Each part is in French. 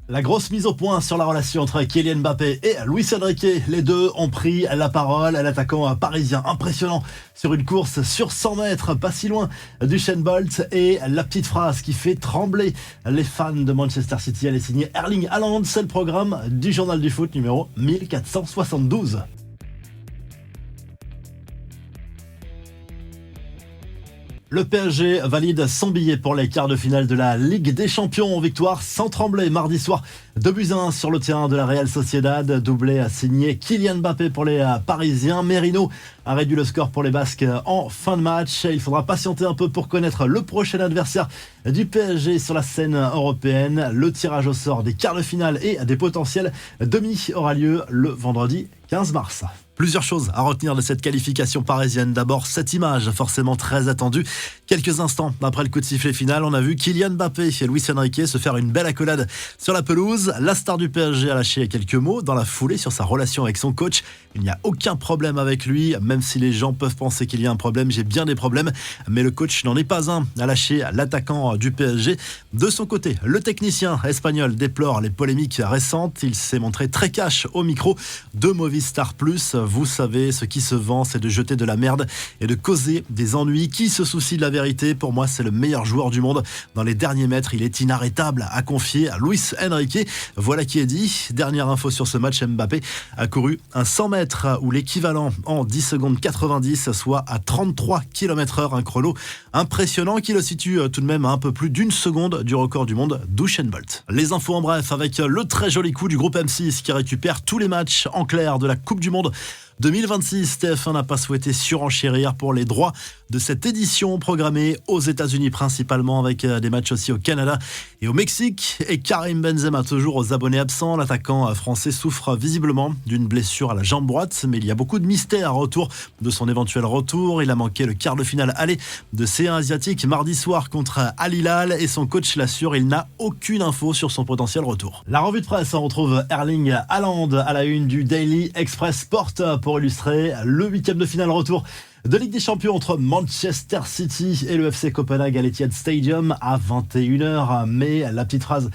La grosse mise au point sur la relation entre Kylian Mbappé et Luis Enrique. Les deux ont pris la parole. L'attaquant parisien impressionnant sur une course sur 100 mètres, pas si loin d'Usain Bolt. Et la petite phrase qui fait trembler les fans de Manchester City, elle est signée Erling Haaland. C'est le programme du Journal du Foot numéro 1472. Le PSG valide son billet pour les quarts de finale de la Ligue des Champions. Victoire sans trembler mardi soir, 2-1 sur le terrain de la Real Sociedad. Doublé a signé Kylian Mbappé pour les Parisiens. Merino a réduit le score pour les Basques en fin de match. Il faudra patienter un peu pour connaître le prochain adversaire du PSG sur la scène européenne. Le tirage au sort des quarts de finale et des potentiels demi aura lieu le vendredi 15 mars. Plusieurs choses à retenir de cette qualification parisienne. D'abord, cette image forcément très attendue. Quelques instants après le coup de sifflet final, on a vu Kylian Mbappé et Luis Enrique se faire une belle accolade sur la pelouse. La star du PSG a lâché quelques mots dans la foulée sur sa relation avec son coach. Il n'y a aucun problème avec lui, même si les gens peuvent penser qu'il y a un problème. J'ai bien des problèmes, mais le coach n'en est pas un, a lâché l'attaquant du PSG. De son côté, le technicien espagnol déplore les polémiques récentes. Il s'est montré très cash au micro de Movistar Plus. Vous savez, ce qui se vend, c'est de jeter de la merde et de causer des ennuis. Qui se soucie de la vérité? Pour moi, c'est le meilleur joueur du monde. Dans les derniers mètres, il est inarrêtable, a confié à Luis Enrique. Voilà qui est dit. Dernière info sur ce match, Mbappé a couru un 100 mètres ou l'équivalent en 10 secondes 90, soit à 33 km/h. Un chrono impressionnant qui le situe tout de même à un peu plus d'une seconde du record du monde d'Usain Bolt. Les infos en bref avec le très joli coup du groupe M6 qui récupère tous les matchs en clair de la Coupe du Monde 2026. TF1 n'a pas souhaité surenchérir pour les droits de cette édition programmée aux États-Unis principalement, avec des matchs aussi au Canada et au Mexique. Et Karim Benzema toujours aux abonnés absents. L'attaquant français souffre visiblement d'une blessure à la jambe droite, mais il y a beaucoup de mystères autour de son éventuel retour. Il a manqué le quart de finale aller de C1 asiatique mardi soir contre Al Hilal et son coach l'assure, il n'a aucune info sur son potentiel retour. La revue de presse, on retrouve Erling Haaland à la une du Daily Express Sport pour illustrer le 8e de finale retour de Ligue des Champions entre Manchester City et le FC Copenhague à l'Etihad Stadium à 21h. Mais la petite phrase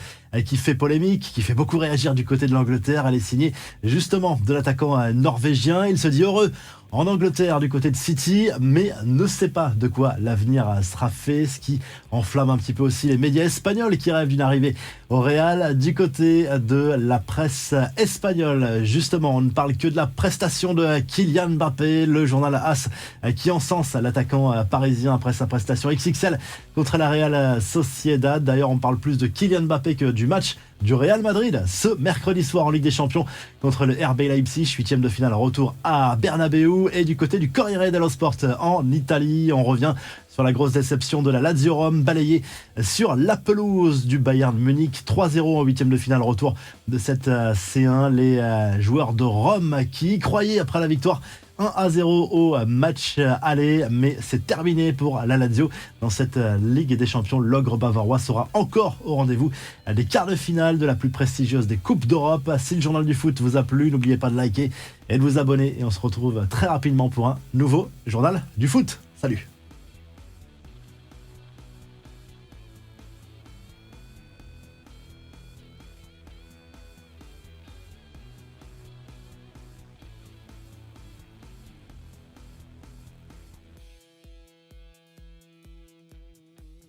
qui fait polémique, qui fait beaucoup réagir du côté de l'Angleterre, elle est signée justement de l'attaquant norvégien. Il se dit heureux en Angleterre du côté de City, mais ne sait pas de quoi l'avenir sera fait, ce qui enflamme un petit peu aussi les médias espagnols qui rêvent d'une arrivée au Real. Du côté de la presse espagnole, justement, on ne parle que de la prestation de Kylian Mbappé, le journal AS qui encense l'attaquant parisien après sa prestation XXL contre la Real Sociedad. D'ailleurs, on parle plus de Kylian Mbappé que du match du Real Madrid ce mercredi soir en Ligue des Champions contre le RB Leipzig, 8e de finale retour à Bernabeu. Et du côté du Corriere dello Sport en Italie, on revient sur la grosse déception de la Lazio Rome, balayée sur la pelouse du Bayern Munich, 3-0 en 8e de finale retour de cette C1. Les joueurs de Rome qui y croyaient après la victoire 1-0 au match aller, mais c'est terminé pour la Lazio dans cette Ligue des Champions. L'ogre bavarois sera encore au rendez-vous des quarts de finale de la plus prestigieuse des Coupes d'Europe. Si le journal du foot vous a plu, n'oubliez pas de liker et de vous abonner, et on se retrouve très rapidement pour un nouveau journal du foot. Salut!